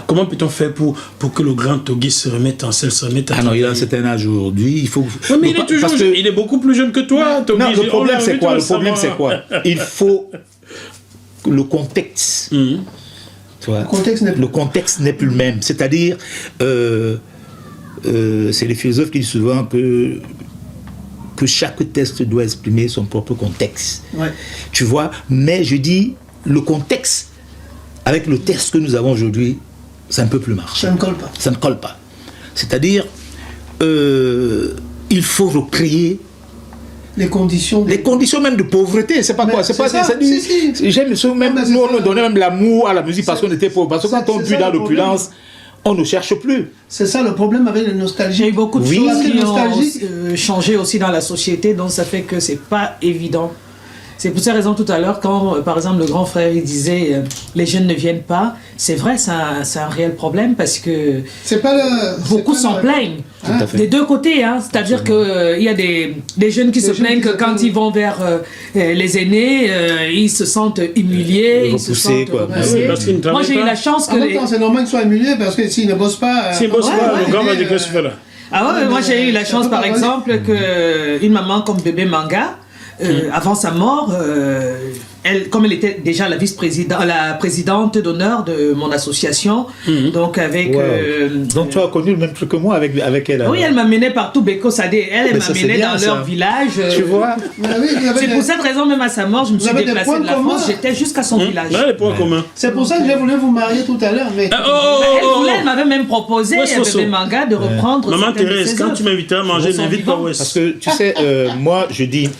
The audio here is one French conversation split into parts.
comment peut-on faire pour que le grand Togui se remette en selle, se remette à non, il a un certain âge aujourd'hui, il faut... Oui, mais il est beaucoup plus jeune que toi, Togui. Non, le problème c'est quoi? Il faut le contexte. Le contexte n'est plus le même. C'est-à-dire, c'est les philosophes qui disent souvent que chaque texte doit exprimer son propre contexte. Ouais. Tu vois, mais je dis, le contexte, avec le texte que nous avons aujourd'hui, ça ne peut plus marcher. Ça ne colle pas. Ça ne colle pas. C'est-à-dire, il faut recréer les conditions même de pauvreté, c'est pas quoi, c'est pas ça. J'aime même nous on donnait même l'amour à la musique parce qu'on était pauvre. Parce que quand on vit dans l'opulence, on ne cherche plus. C'est ça le problème avec la nostalgie. Il y a eu beaucoup de choses qui ont changé aussi dans la société, donc ça fait que c'est pas évident. C'est pour ces raisons tout à l'heure, quand par exemple le grand frère il disait les jeunes ne viennent pas, c'est vrai, c'est un réel problème parce que beaucoup s'en plaignent. Des deux côtés, hein. C'est-à-dire qu'il y a des jeunes qui se plaignent que quand ils vont vers les aînés, ils se sentent humiliés, ils se sentent repoussés. Moi j'ai eu la chance que... En même temps, c'est normal qu'ils soient humiliés parce que s'ils ne bossent pas... S'ils ne bossent pas, le gars va dire que c'est là. Ah ouais, moi j'ai eu la chance par exemple qu'une maman comme bébé Manga, avant sa mort, comme elle était déjà la présidente d'honneur de mon association, donc avec... donc tu as connu le même truc que moi avec elle. Oui, elle m'a mené partout, Beko Sadé, elle m'a mené dans leur village. Tu vois. C'est pour cette raison, même à sa mort, je me suis déplacée de la France, j'étais jusqu'à son village. Là, les points communs. C'est pour ça que j'ai voulu vous marier tout à l'heure. Mais... Elle m'avait même proposé, bébé Manga, de reprendre... Maman Thérèse, quand tu m'invitais à manger, n'invite pas West. Parce que tu sais, moi je dis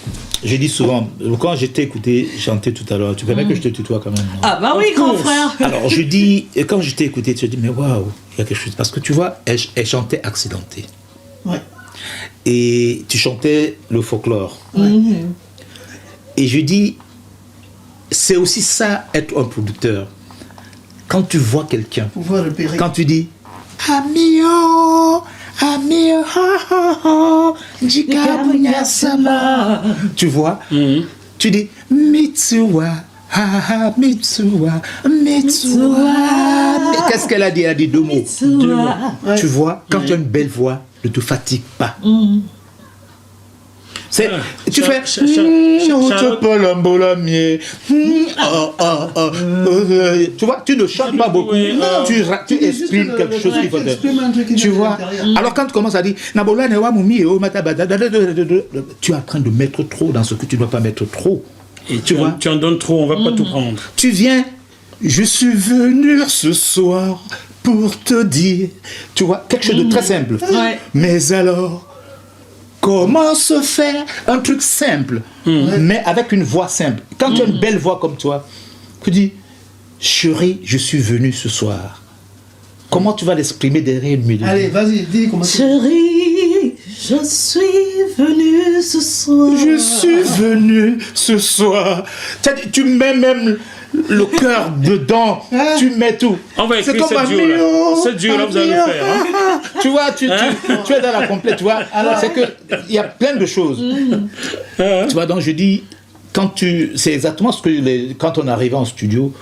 souvent, quand j'étais écouté chanter tout à l'heure, tu permets que je te tutoie quand même. Ah bah oui, grand frère. Alors je dis, quand je t'ai écouté, tu te dis, mais waouh, il y a quelque chose. Parce que tu vois, elle chantait accidentée. Ouais. Et tu chantais le folklore. Ouais. Et je dis, c'est aussi ça, être un producteur. Quand tu vois quelqu'un, quand tu dis, Amio, Amio, Jikabunyasama, tu vois, tu dis Mitsuwa, Mitsuwa, Mitsuwa. Qu'est-ce qu'elle a dit? Elle a dit deux mots. Ouais. Tu vois, quand tu as une belle voix, ne te fatigue pas. C'est, tu fais tu vois, tu ne chantes pas beaucoup, tu exprimes quelque chose qu'il faut dire. Tu vois, alors quand tu commences à dire tu es en train de mettre trop dans ce que tu ne dois pas mettre trop. Et tu vois, tu en donnes trop, on va pas tout prendre. Tu viens, je suis venu ce soir pour te dire, tu vois, quelque chose de très simple. Mais alors, comment se faire un truc simple, mais avec une voix simple? Quand tu as une belle voix comme toi, tu dis, chérie, je suis venu ce soir. Comment tu vas l'exprimer derrière une mélodie? Allez, vas-y, dis comment tu... Chérie, je suis venu ce soir. Je suis venu ce soir. Tu mets même le cœur dedans, tu mets tout. On va écrire cette duo-là, vous allez le faire. Hein? Tu vois, tu es dans la complète, tu vois. Alors, c'est qu'il y a plein de choses. Tu vois, donc je dis, c'est exactement ce que quand on arrive en studio,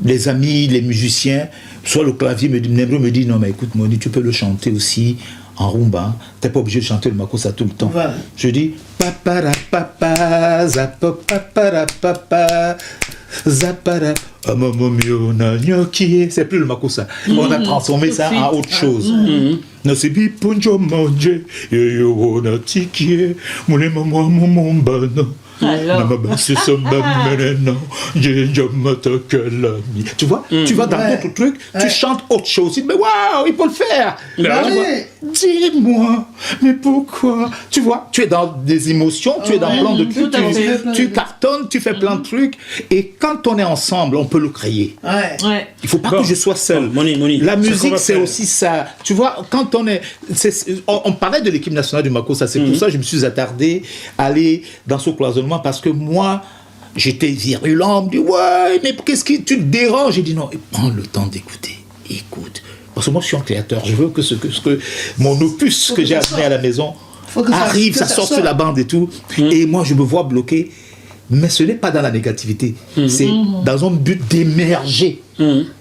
les amis, les musiciens, soit le clavier me dit, non mais écoute Moni, tu peux le chanter aussi en rumba, t'es pas obligé de chanter le makossa tout le temps. Voilà. Je dis papara papa zapa papara papa zapara amamomio na nyoki, c'est plus le makossa. On a transformé ça en autre chose. Nasibi ponjo manje yo na tikie mole mama mombano. Tu vois, tu vas dans d'autres trucs, tu chantes autre chose. Tu dis, mais waouh, il faut le faire. Dis-moi, mais pourquoi? Tu vois, tu es dans des émotions, tu es dans plein de trucs, tu cartonnes, tu fais plein de trucs. Et quand on est ensemble, on peut le créer. Il ne faut pas que je sois seul. La musique, c'est aussi ça. Tu vois, quand on parlait de l'équipe nationale du makossa, c'est pour ça que je me suis attardé à aller dans ce cloisonnement. Parce que moi, j'étais virulent, on me dit, ouais, mais qu'est-ce qui tu te dérange? J'ai dit, non, prends le temps d'écouter, écoute. Parce que moi, je suis un créateur, je veux que mon opus que j'ai amené à la maison arrive, ça sort sur la bande et tout. Et moi, je me vois bloqué. Mais ce n'est pas dans la négativité. C'est dans un but d'émerger,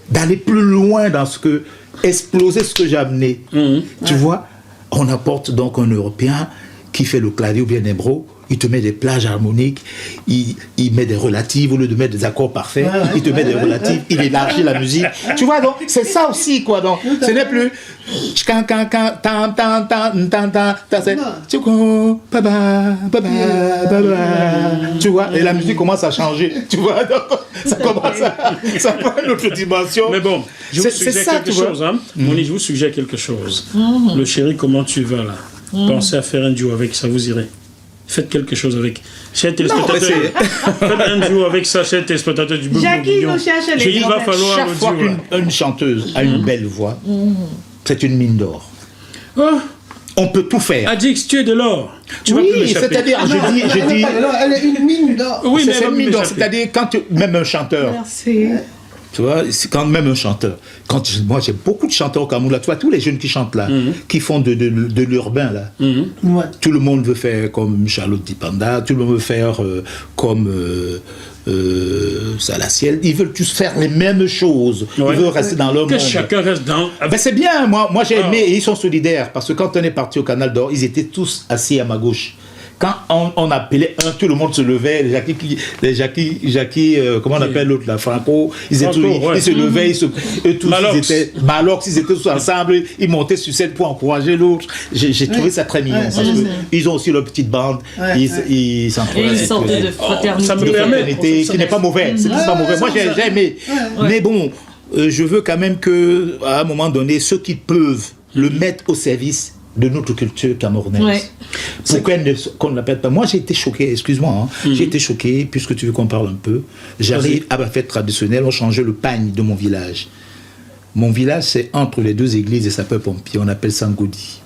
d'aller plus loin dans ce que... exploser ce que j'ai amené. Tu vois, on apporte donc un Européen qui fait le clavier ou bien l'imbro, il te met des plages harmoniques, il met des relatives au lieu de mettre des accords parfaits, il te met des relatives, il élargit la musique. Tu vois, donc, c'est ça aussi, quoi. Donc, ce n'est plus... Tu vois, et la musique commence à changer. Tu vois, donc, ça commence ça prend une autre dimension. Mais bon, je vous suggère quelque chose. Hein. Moni, je vous suggère quelque chose. Le chéri, comment tu vas là? Pensez à faire un duo avec ça, vous irez. Faites quelque chose avec. Chers téléspectateurs, faites un duo avec ça, chers téléspectateurs du Jackie nous cherche les il va falloir chaque le fois duo. qu'une chanteuse a une belle voix, c'est une mine d'or. Oh, On peut tout faire. Adix, tu es de l'or. Tu vas plus Oui, m'échapper. c'est-à-dire, je dis, Elle est une mine d'or. Oui, mais c'est elle va une plus mine d'or, m'échapper. c'est-à-dire même un chanteur. Merci. Tu vois, c'est quand même un chanteur. Moi, j'ai beaucoup de chanteurs au Cameroun, là. Tu vois, tous les jeunes qui chantent là, qui font de l'urbain, là. Ouais. Tout le monde veut faire comme Charlotte Dipanda, tout le monde veut faire comme Salaciel. Ils veulent tous faire les mêmes choses. Ouais. Ils veulent rester dans leur Que monde. chacun reste dans. Ben c'est bien, moi j'ai aimé, et ils sont solidaires, parce que quand on est parti au Canal d'Or, ils étaient tous assis à ma gauche. Quand on appelait un, tout le monde se levait, les Jackie, comment on appelle l'autre, la Franco, ils se levaient, eux tous, Malox. ils étaient tous ensemble, ils montaient sur scène pour encourager l'autre. J'ai trouvé ça très mignon, parce qu'ils ont aussi leur petite bande, ils s'encouragent. Et une sorte de fraternité. Ça me De permet- fraternité, qui n'est pas mauvais, c'est pas mauvais. Moi j'ai aimé, mais bon, je veux quand même que à un moment donné, ceux qui peuvent le mettre au service de notre culture camerounaise. Ouais. Pour qu'on ne l'appelle pas. Moi, j'ai été choqué, excuse-moi, j'ai été choqué, puisque tu veux qu'on parle un peu. J'arrive à ma fête traditionnelle, on changeait le pagne de mon village. Mon village, c'est entre les deux églises des sapeurs-pompiers, on appelle ça Ngodi.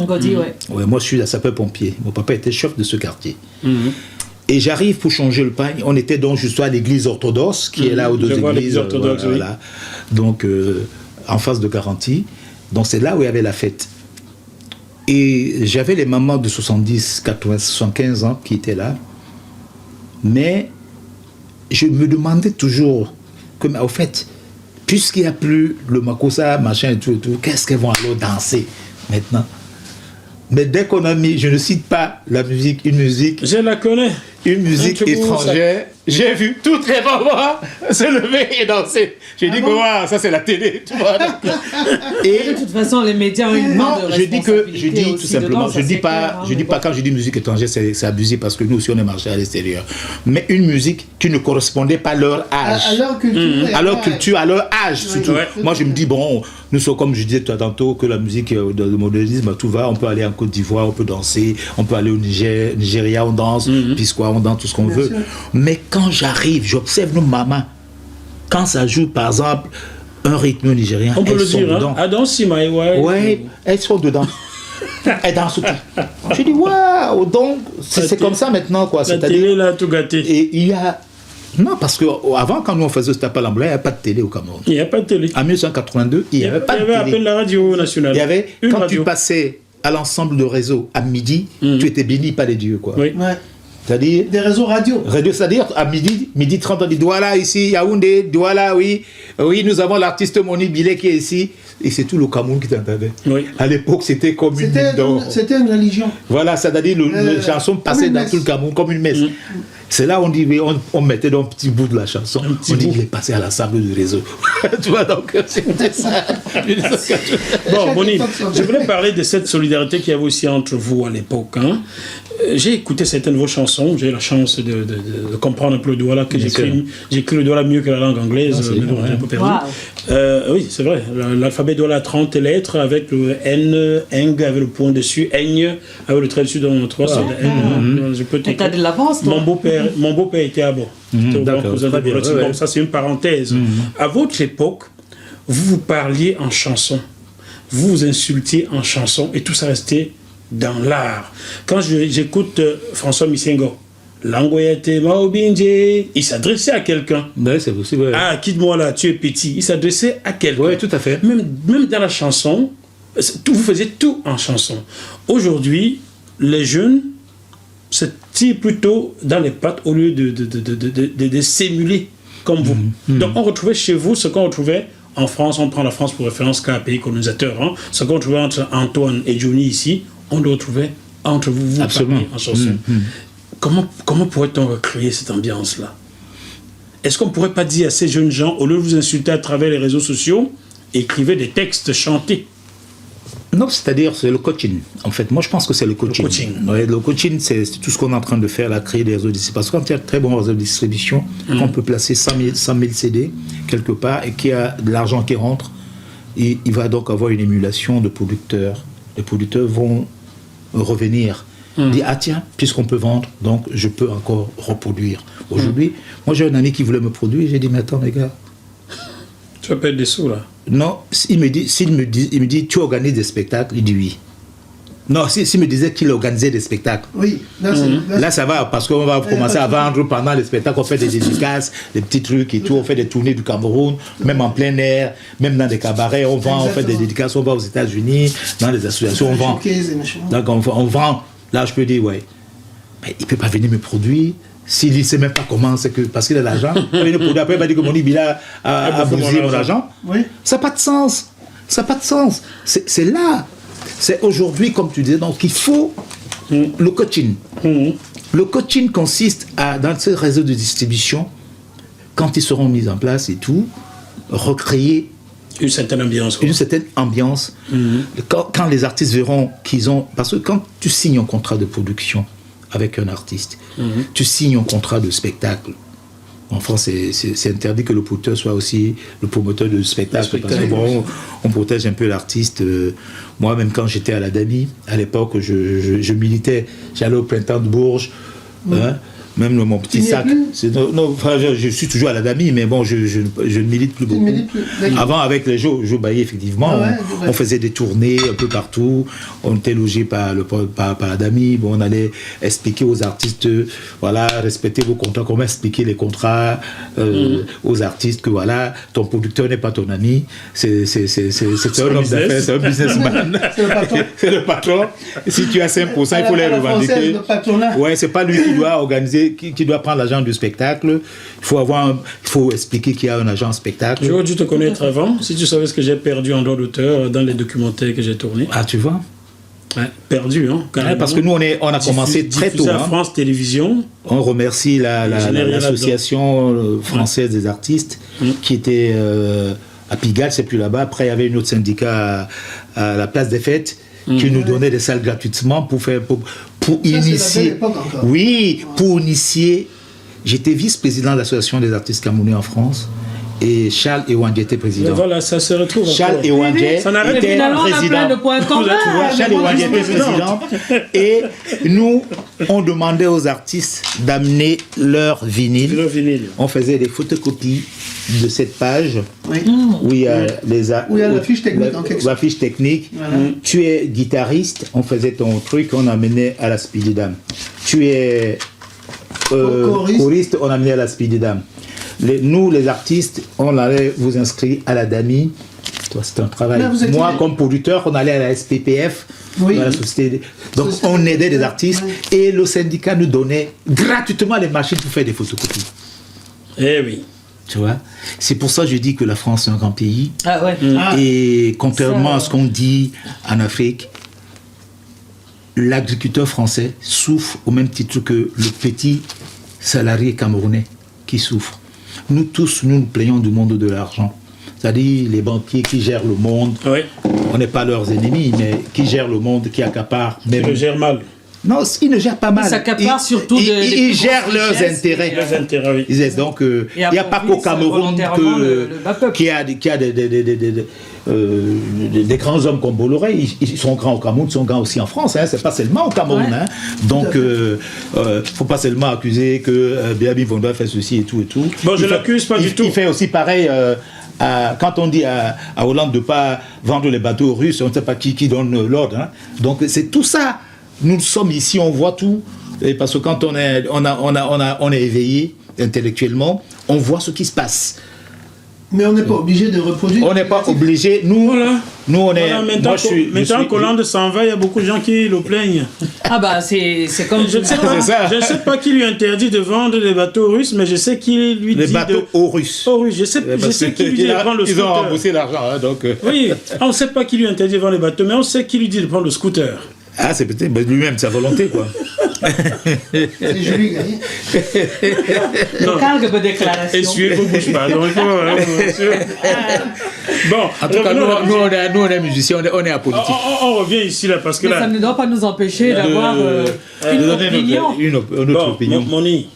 Godi, ouais. Ouais, moi, je suis à sapeur-pompier. Mon papa était chef de ce quartier. Et j'arrive pour changer le pagne. On était donc juste à l'église orthodoxe, qui est là aux deux Je vois églises. l'église orthodoxe, oui. Voilà. Donc, en face de Garantie. Donc, c'est là où il y avait la fête. Et j'avais les mamans de 70, 80, 75 ans qui étaient là. Mais je me demandais toujours, au fait, puisqu'il n'y a plus le Makossa, machin et tout, qu'est-ce qu'elles vont alors danser maintenant? Mais dès qu'on a mis, je ne cite pas la musique, Je la connais. une musique Un truc étrangère, j'ai vu toutes les mamans se lever et danser. J'ai dit, comment ça c'est la télé, tu vois. Et De toute façon, les médias ont une part de je dis responsabilité tout aussi simplement, dedans, ça, je dis c'est pas, clair, hein, je dis mais pas bon. quand je dis musique étrangère, c'est abusé parce que nous aussi on est marché à l'extérieur. Mais une musique qui ne correspondait pas à leur âge. À leur culture. À leur culture, à leur âge surtout. Ouais. Moi je me dis, bon, nous sommes comme je disais tout à tantôt, que la musique, le modernisme, tout va, on peut aller en Côte d'Ivoire, on peut danser, on peut aller au Nigeria, on danse, puis quoi, on danse tout ce qu'on veut. sûr. Mais quand j'arrive, j'observe nos mamans, quand ça joue par exemple un rythme nigérien, On peut elles le sont dire, dedans. hein. Adon Simaï, ouais. Ouais, elles sont dedans. Elles dansent tout. Je dis, waouh, donc c'est comme ça maintenant, quoi. La C'est-à-dire, télé l'a tout gâté. et il y a. Non, parce qu'avant, quand nous on faisait ce tape à l'emblée, il n'y avait pas de télé au Cameroun. Il n'y a pas de télé. En 1982, il n'y avait pas de à peine télé. la radio nationale. Il y avait, une quand radio. tu passais à l'ensemble de réseaux à midi, tu étais béni par les dieux, quoi. Oui. Ouais. C'est-à-dire, Des réseaux radio. radio, c'est-à-dire à midi 30, on dit Douala ici, Yaoundé, Douala, oui. Oui, nous avons l'artiste Moni Billet qui est ici. Et c'est tout le Cameroun qui t'entendait. Oui. À l'époque, c'était comme une mine d'or. C'était une religion. Voilà, c'est-à-dire les chansons passaient une dans messe. tout le Cameroun comme une messe. C'est là où on dit, oui, on mettait dans un petit bout de la chanson. petit On dit, bout. il est passé à l'ensemble du réseau. Tu vois, donc c'était ça. Bon, Chaque Moni, époque son je voulais parler de cette solidarité qu'il y avait aussi entre vous à l'époque. Hein. J'ai écouté certaines de vos chansons, j'ai eu la chance de comprendre un peu le Douala, que Bien sûr. j'écris le Douala mieux que la langue anglaise, c'est mais bon, vrai. j'ai un peu perdu. Wow. Oui, c'est vrai, l'alphabet Douala a 30 lettres, avec le N, Eng avec le point dessus, Aigne avec le trait dessus dans le 3, c'est le N. Je peux Mais t'as t'écrire. de l'avance, toi. Mon beau-père était à bord. C'était au grand d'accord, cousin de très bien, Bordeaux. ouais, Bon, ouais. ça c'est une parenthèse. À votre époque, vous parliez en chanson. Vous vous insultiez en chanson et tout ça restait dans l'art. Quand j'écoute François Misengo, Langoyate Maobinje, il s'adressait à quelqu'un. Ouais, c'est possible. Ouais. Ah, quitte-moi là, tu es petit. Il s'adressait à quelqu'un. Ouais, tout à fait. Même dans la chanson, vous faisiez tout en chanson. Aujourd'hui, les jeunes, tire plutôt dans les pattes au lieu de s'émuler comme vous. Donc on retrouvait chez vous ce qu'on retrouvait en France. On prend la France pour référence qu'un pays colonisateur. Hein. Ce qu'on retrouvait entre Antoine et Johnny ici, on le retrouvait entre vous parmi en chanson. Comment pourrait-on recréer cette ambiance-là? Est-ce qu'on ne pourrait pas dire à ces jeunes gens, au lieu de vous insulter à travers les réseaux sociaux, écrivez des textes chantés? Non, c'est-à-dire, c'est le coaching. En fait, moi, je pense que c'est le coaching. Le coaching, c'est tout ce qu'on est en train de faire, là, créer des réseaux de distribution. Parce que quand il y a de très bons réseaux de distribution, on peut placer 100 000 CD quelque part et qu'il y a de l'argent qui rentre, et il va donc avoir une émulation de producteurs. Les producteurs vont revenir, dire, ah tiens, puisqu'on peut vendre, donc je peux encore reproduire. Aujourd'hui, moi, j'ai un ami qui voulait me produire, j'ai dit, mais attends, les gars. Tu vas perdre des sous, là. Non, il me dit, tu organises des spectacles? Il dit oui. Non, s'il me disait qu'il organisait des spectacles. Oui, là ça va, parce qu'on va commencer à vendre pendant les spectacles, on fait des dédicaces, des petits trucs et tout, on fait des tournées du Cameroun, même en plein air, même dans des cabarets, on vend, on fait des dédicaces, on va aux États-Unis, dans les associations, on vend. Donc on vend, là je peux dire, ouais, mais il ne peut pas venir me produire. S'il ne sait même pas comment, c'est que parce qu'il a l'argent, après il va dire que mon Ibila a bousillé mon argent. Oui. Ça n'a pas de sens. Ça n'a pas de sens. C'est là. C'est aujourd'hui, comme tu disais, donc il faut le coaching. Le coaching consiste à, dans ces réseaux de distribution, quand ils seront mis en place et tout, recréer une certaine ambiance. Une certaine ambiance. Quand les artistes verront qu'ils ont... Parce que quand tu signes un contrat de production avec un artiste, tu signes un contrat de spectacle. En France, c'est interdit que le promoteur soit aussi le promoteur de spectacle. Parce que bon, on protège un peu l'artiste. Moi, même quand j'étais à la DAMI, à l'époque, je militais. J'allais au Printemps de Bourges. Hein, même mon petit sac. Je suis toujours à la DAMI, mais bon, je ne milite plus beaucoup. Avant, avec les Joe Bailly, effectivement, on faisait des tournées un peu partout. On était logé par la DAMI. Bon, on allait expliquer aux artistes, voilà, respectez vos contrats, comment expliquer les contrats aux artistes, que voilà, ton producteur n'est pas ton ami, c'est un homme d'affaires, c'est un businessman. C'est le patron. Si tu as 5%, il faut les revendiquer. Ouais, c'est pas lui qui doit organiser, qui doit prendre l'agent du spectacle. Il faut expliquer qu'il y a un agent spectacle. J'aurais dû te connaître avant, si tu savais ce que j'ai perdu en droit d'auteur dans les documentaires que j'ai tournés. Ah, tu vois? Ouais, perdu, hein, ouais, parce que nous, on a commencé très tôt. À France Télévisions. On remercie l'association française des artistes qui était à Pigalle, c'est plus là-bas. Après, il y avait une autre syndicat à la Place des Fêtes qui nous donnait des salles gratuitement pour initier. Oui, pour initier. J'étais vice-président de l'association des artistes camerounais en France. Et Charles Ewandje était président. Mais voilà, ça se retrouve. Charles Ewandje était président. Charles Ewandje était président. Et nous, on demandait aux artistes d'amener leur vinyle. On faisait des photocopies de cette page où il y a la fiche technique. La fiche technique. Voilà. Tu es guitariste, on faisait ton truc, on amenait à la Speedy Dame. Tu es choriste, on amenait à la Speedy Dame. Nous, les artistes, on allait vous inscrire à la DAMI. C'est un travail. Moi, comme producteur, on allait à la SPPF, à la société. Donc, on aidait les artistes et le syndicat nous donnait gratuitement les machines pour faire des photocopies. Eh oui. Tu vois, c'est pour ça que je dis que la France est un grand pays. Ah ouais. Et contrairement à ce qu'on dit en Afrique, l'agriculteur français souffre au même titre que le petit salarié camerounais qui souffre. Nous tous, nous plaignons du monde de l'argent. C'est-à-dire les banquiers qui gèrent le monde, on n'est pas leurs ennemis, mais qui gèrent le monde, qui accaparent. Ils le gèrent mal. Non, ils ne gèrent pas mal. Ils accaparent surtout ils gèrent leurs intérêts. Leurs intérêts, oui. Donc, il n'y a pas qu'au Cameroun qu'il y a des grands hommes comme Bolloré. Ils sont grands au Cameroun, ils sont grands aussi en France. Hein. C'est pas seulement au Cameroun. Hein. Donc, faut pas seulement accuser que Biabi Vonda fait ceci et tout et tout. Bon, je l'accuse pas du tout. Il fait aussi pareil. Quand on dit à Hollande de ne pas vendre les bateaux russes, on ne sait pas qui donne l'ordre. Hein. Donc, c'est tout ça. Nous sommes ici, on voit tout, et parce que quand on est éveillé intellectuellement, on voit ce qui se passe. Mais on n'est pas obligé de reproduire. On n'est pas obligé. Nous, Voilà. nous on est. Voilà, maintenant moi, je suis. maintenant qu'Hollande s'en va, il y a beaucoup de gens qui le plaignent. Ah bah c'est comme Je ne sais pas, C'est ça. je ne sais pas qui lui interdit de vendre des bateaux russes, mais je sais qu'il lui Les dit bateaux de... aux Russes. Oh oui, je sais qui lui dit de prendre le Ils ont scooter. remboursé l'argent, hein, donc. Oui, on ne sait pas qui lui interdit de vendre les bateaux, mais on sait qui lui dit de prendre le scooter. Ah, c'est peut-être lui-même, sa volonté, quoi. C'est Julie Gaillet. quelques déclarations. Essuyez vos bouches, pardon. Il faut, hein, monsieur. Bon, En tout cas, revenons- nous, on est musiciens, on est apolitiques. on revient ici, là, parce que Mais ça là... ne doit pas nous empêcher d'avoir une De donner opinion. une autre Bon, opinion. Moni,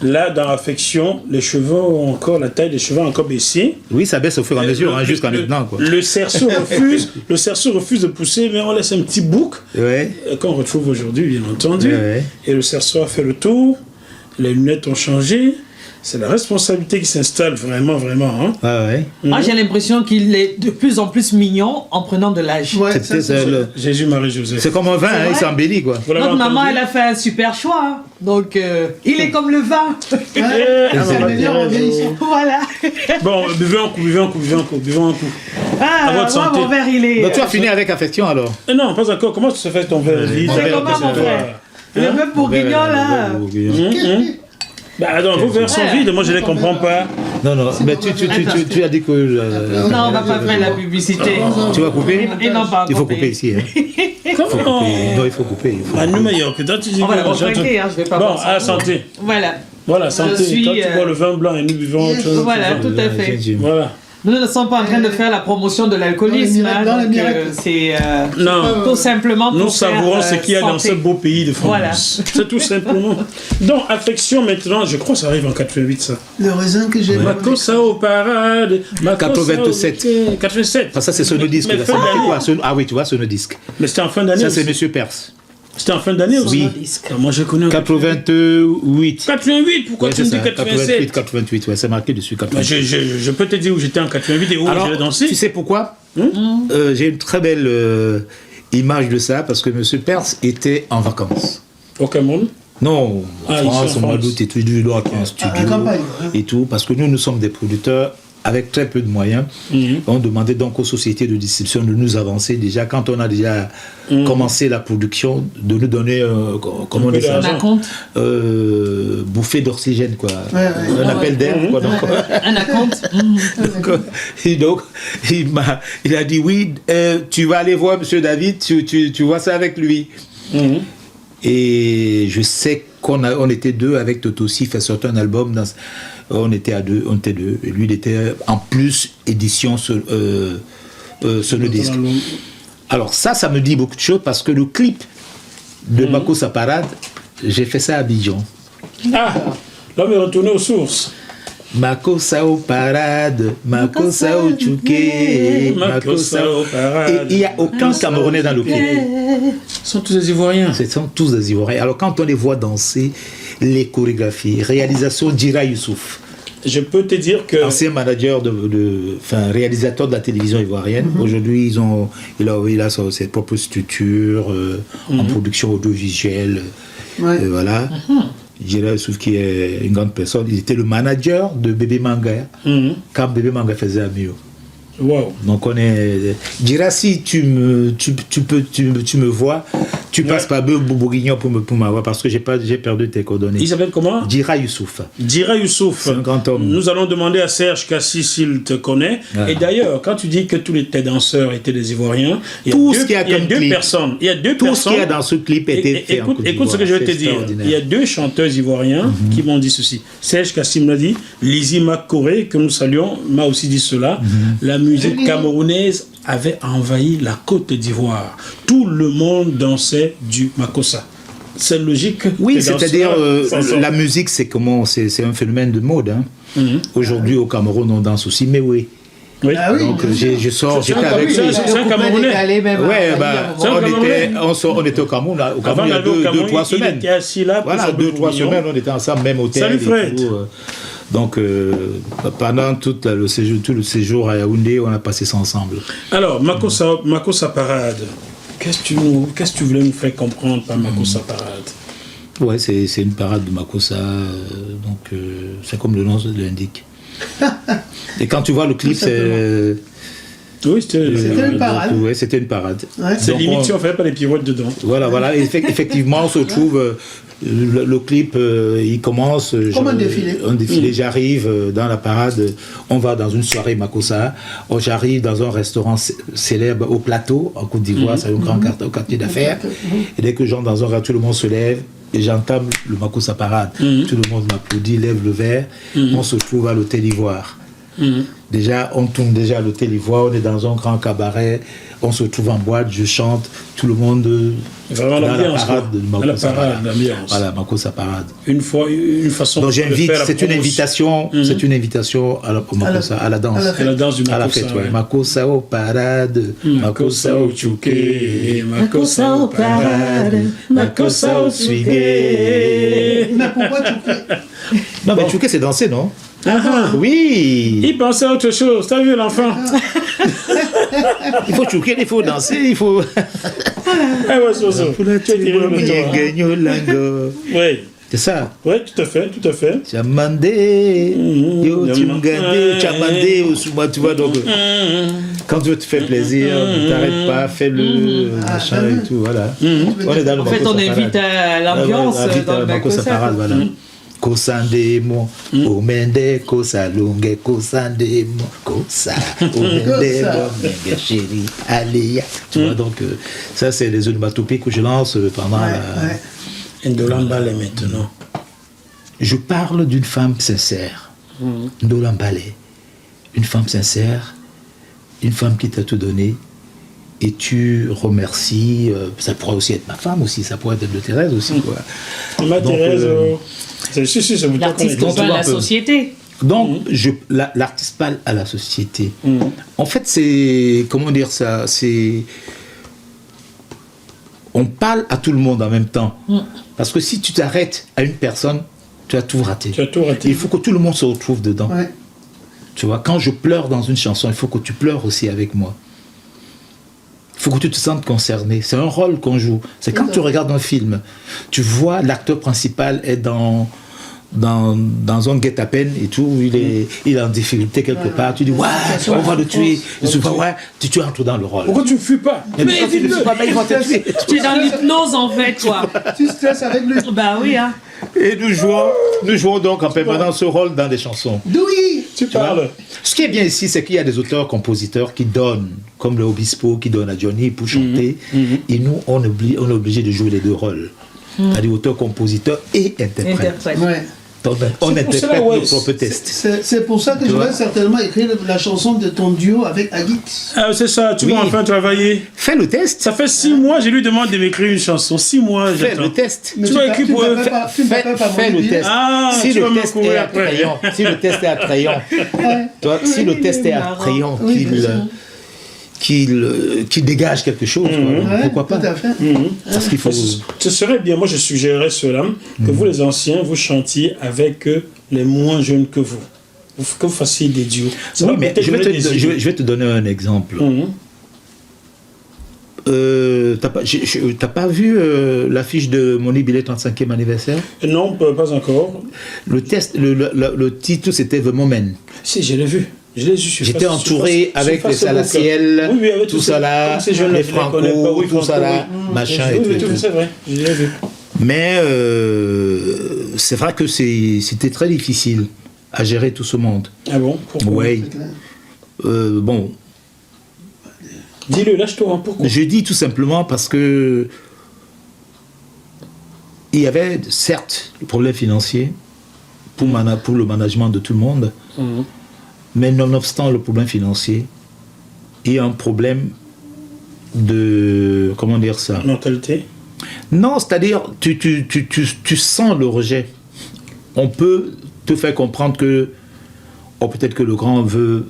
là, dans Affection, les cheveux ont encore, la taille des cheveux a encore baissé. Oui, ça baisse au fur et à mesure, hein, jusqu'à maintenant, quoi. Le cerceau refuse de pousser, mais on laisse un petit bouc Ouais. qu'on retrouve aujourd'hui, bien entendu. Ouais. Et le cerceau a fait le tour, les lunettes ont changé. C'est la responsabilité qui s'installe vraiment, vraiment. Hein. Ah ouais. Moi, j'ai l'impression qu'il est de plus en plus mignon en prenant de l'âge. Ouais, C'est ça, peut-être, c'est- Jésus, Marie, Joseph. c'est comme un vin, hein, il vrai. s'embellit, quoi. Vous l'avez Notre maman, entendu? elle a fait un super choix. Hein. Donc, il est comme le vin. Eh, c'est ah, meilleur en vieillissant. Voilà. Bon, buvez un coup, buvons un coup. Ah, À votre moi, santé. mon verre, il est... Donc tu as fini avec affection, alors. Non, pas encore. Comment tu te fais ton verre vide? C'est comment, mon frère Le même bourguignon, là. Bah, attends, vos verres sont vides, moi je ne les comprends pas. Non, non, mais tu as dit que... Non, on va pas faire la publicité. tu vas couper Et non, pas Il faut couper. couper ici. Hein. Comment? Non, il faut couper. Il faut Ah, couper. nous meilleur que toi, tu dis On va que le retraquer, hein, je vais pas Bon, voir ça. à la santé. Voilà. Voilà, santé. Je suis, Toi, tu bois le vin blanc et nous buvons autre chose. Voilà, tout à fait. Voilà. Nous ne sommes pas en train de faire la promotion de l'alcoolisme. Dans les miracles. C'est Non. tout simplement pour Nous faire, savourons ce qu'il y a dans santé. ce beau pays de France. Voilà. C'est tout simplement. Donc, Affection maintenant, je crois que ça arrive en 88, ça. Le raisin que j'ai. Makossa au parade. Makossa au 87. week-end. 87. Ah, ça, c'est Sonodisque. Mais là. fin Ça marquait d'année. quoi Ah oui, tu vois, Sonodisque. Mais c'était en fin d'année Ça, aussi. c'est Monsieur Perse. C'était en fin d'année aussi. Oui. Ah, moi, je connais en 88. 88, pourquoi Ouais, tu me c'est dis ça. 87 88, ouais, c'est marqué dessus. Bah, 88. je peux te dire où j'étais en 88 et où Alors, j'allais danser. tu sais pourquoi J'ai une très belle image de ça, parce que Monsieur Perse était en vacances. Au Cameroun. Non, en Ah, ici, France, en au mois France. d'août et tout, du doit qu'il y a un studio la campagne, hein. et tout, parce que nous sommes des producteurs avec très peu de moyens. On demandait donc aux sociétés de distribution de nous avancer déjà, quand on a déjà commencé la production, de nous donner, comment on peu dit ça d'argent. Un compte. bouffée d'oxygène, quoi. Ouais. Un appel d'air, quoi. Donc, Un acompte. et donc, il a dit oui, tu vas aller voir Monsieur David, tu vois ça avec lui. Et je sais on était deux avec Totossi, fait sortir un album. On était deux. Et lui, il était en plus édition Sonodisque. Alors ça me dit beaucoup de choses parce que le clip de Makossa Parade, j'ai fait ça à Abidjan. Ah, l'homme est retourné aux sources. Makossa au parade, Makossa au tchouké, Makossa au parade. Et il n'y a aucun Camerounais dans le clip. Ce sont tous des Ivoiriens. Ce sont tous des Ivoiriens. Alors quand on les voit danser, les chorégraphies, réalisation d'Ira Youssouf, Je peux te dire que... ancien manager réalisateur de la télévision ivoirienne. Aujourd'hui, il a ses propres structures en production audiovisuelle. Ouais. Voilà. Ira Youssouf, qui est une grande personne, il était le manager de Bébé Manga quand Bébé Manga faisait Amio. Wow. Donc on est. Dira, si tu me vois, tu passes par Bourguignon pour m'avoir parce que j'ai perdu tes coordonnées. Il s'appelle comment? Dira Youssouf. Dira Youssouf. C'est un grand homme. Nous allons demander à Serge Kassi s'il te connaît. Ah. Et d'ailleurs, quand tu dis que tous tes danseurs étaient des Ivoiriens, il y a Tout deux, ce qu'il y a il y a comme deux clip. personnes. Il y a deux Tout ce personnes. qu'il y a dans ce clip était fait en Côte Écoute ce que je vais te d'Ivoire. C'est dire. extraordinaire. Il y a deux chanteurs ivoiriens qui m'ont dit ceci. Serge Kassim l'a dit, Lizzie McCoré, que nous saluons, m'a aussi dit cela. La musique camerounaise avait envahi la Côte d'Ivoire. Tout le monde dansait du Makossa. C'est logique. Oui, Les c'est-à-dire danseurs, ça sort. la musique, c'est un phénomène de mode. Hein. Aujourd'hui au Cameroun, on danse aussi, mais oui. Oui. Ah oui. Donc j'étais un avec lui. Camerounais, c'est un Camerounais. Ouais, C'est un Camerounais. on était au Cameroun, là, au Avant Cameroun il y a d'aller au Cameroun, 2-3 semaines. il était assis là pour Voilà, son 2-3 bourguignon. semaines, on était ensemble, même hôtel. Salut, et Fred. tout, donc, pendant tout le séjour à Yaoundé, on a passé ça ensemble. Alors, Makossa Parade. Qu'est-ce que tu voulais nous faire comprendre par Makossa Parade? Ouais, c'est une parade de Makossa, donc c'est comme le nom l'indique. Et quand tu vois le clip, c'est... Oui, c'était une parade. Ouais, c'était une parade. Ouais. c'est Donc, limite on- si on fait pas les pirouettes dedans. Voilà. Effectivement, on se trouve... le clip, il commence... Comme un défilé. Un défilé, j'arrive dans la parade, on va dans une soirée Makossa, j'arrive dans un restaurant célèbre au Plateau, en Côte d'Ivoire, c'est un grand quartier d'affaires. Et dès que j'entre dans un restaurant, tout le monde se lève, et j'entame le Makossa Parade. Tout le monde m'applaudit, lève le verre, on se trouve à l'Hôtel Ivoire. Déjà, on tourne déjà à l'Hôtel Ivoire, on est dans un grand cabaret, on se trouve en boîte, je chante, tout le monde Vraiment dans la l'ambiance, parade quoi. de Dans la Makossa parade, Parade. l'ambiance. Voilà, Makossa Parade. Une façon Donc de j'invite, faire la c'est une promotion. invitation, c'est une invitation à la, au Makossa, à la danse, C'est la danse du à la Makossa. fête, ouais. ouais. Makossa au parade, Makossa au tchouké, Makossa au parade, Makossa au swingé. Mais pourquoi tu fais Non, mais Tchouké, c'est danser, non? Ah, ah. Oui. Il pensait à autre chose, t'as vu l'enfant? Il faut Tchouké, il faut danser, il faut. Ah ouais, Soso. Tu es tiré le bouton. Oui, C'est ça. oui, tout à fait, tout à fait. Chamandé, yo, tu me gardé, chamandé, au souma, tu vois, donc, quand tu veux te faire plaisir, ne t'arrête pas, fais-le, machin et tout, voilà. On est dans le En fait, Makossa on invite Parade. à l'ambiance Invite dans à le Makossa Makossa. Parade, voilà. Kosande mo, omende, kosa longue, kosande mo, kosa, omende, omende, chérie, aléa. Tu vois, donc, ça, c'est les onomatopées que je lance pendant la... Ndolambale maintenant. Je parle d'une femme sincère, Ndolambale, une femme sincère, une femme qui t'a tout donné, et tu remercies, ça pourrait aussi être ma femme aussi, ça pourrait être de Thérèse aussi, quoi. Ma Donc, Thérèse, c'est pour toi qu'on L'artiste est Donc, parle à tu la vois un peu. société. Donc, l'artiste parle à la société. En fait, c'est, comment dire ça, c'est... On parle à tout le monde en même temps. Parce que si tu t'arrêtes à une personne, tu as tout raté. Tu as tout raté. Il faut que tout le monde se retrouve dedans. Ouais. Tu vois, quand je pleure dans une chanson, il faut que tu pleures aussi avec moi. Il faut que tu te sentes concerné. C'est un rôle qu'on joue. C'est quand tu regardes un film, tu vois l'acteur principal est dans un guet-apens et tout, il est en difficulté quelque part, tu dis, ouais, on va le tuer. Et souvent, ouais, tu entres dans le rôle. Pourquoi tu ne fuis pas? Mais quand tu ne le fais pas, mais ils vont te tuer. Tu es dans l'hypnose en fait, quoi. Tu stresses avec lui. Bah oui, hein. Et nous jouons donc en permanence ce rôle dans les chansons. Oui. Tu Tu vois. parles. Ce qui est bien ici, c'est qu'il y a des auteurs-compositeurs qui donnent, comme le Obispo qui donne à Johnny pour chanter, et nous, on est obligé de jouer les deux rôles. C'est-à-dire auteur-compositeur et interprète. Interprète. Ouais. Donc, on C'est pour interprète cela, ouais, nos propres tests. C'est pour ça que je vois. vais certainement écrire la chanson de ton duo avec Agit. Ah, c'est ça, tu Oui. vas enfin travailler. Fais le test. Ça fait 6 mois, je lui demande de m'écrire une chanson. 6 mois, Fais j'attends. le test. Mais Tu vas écrire pour eux. Fais le test. Ah, Si tu vas le me test courir est après. attrayant, si le test est attrayant, toi, si le test est attrayant, Oui, bien sûr. qu'il dégage quelque chose, quoi, pourquoi pas? Tout à fait. Parce qu'il faut. Ce serait bien, moi je suggérerais cela, que vous les anciens, vous chantiez avec les moins jeunes que vous. Que vous fassiez des duos. Ça Oui, va mais peut-être je vais, donner des idées. je vais te donner un exemple. T'as pas vu l'affiche de mon jubilé 35e anniversaire? Non, pas encore. Le titre c'était The Moment. Si, je l'ai vu. Je l'ai vu sur J'étais face- entouré sur avec Facebook. les Salaciel, Oui, oui, avec tout tous ça ces- là, tous ces jeunes-là, les je les connais pas, Franco, oui, tout ça Franco, là, oui. machin Oui, et oui, tout. c'est vrai, je l'ai vu. Mais c'est vrai que c'était très difficile à gérer tout ce monde. Ah bon? Pourquoi? Oui. Bon, Dis-le, lâche-toi, hein, pourquoi? je dis tout simplement parce que il y avait certes le problème financier pour le management de tout le monde, mais nonobstant le problème financier, il y a un problème de, comment dire ça? Mentalité. Non, c'est-à-dire, tu sens le rejet. On peut te faire comprendre que, oh, peut-être que le grand veut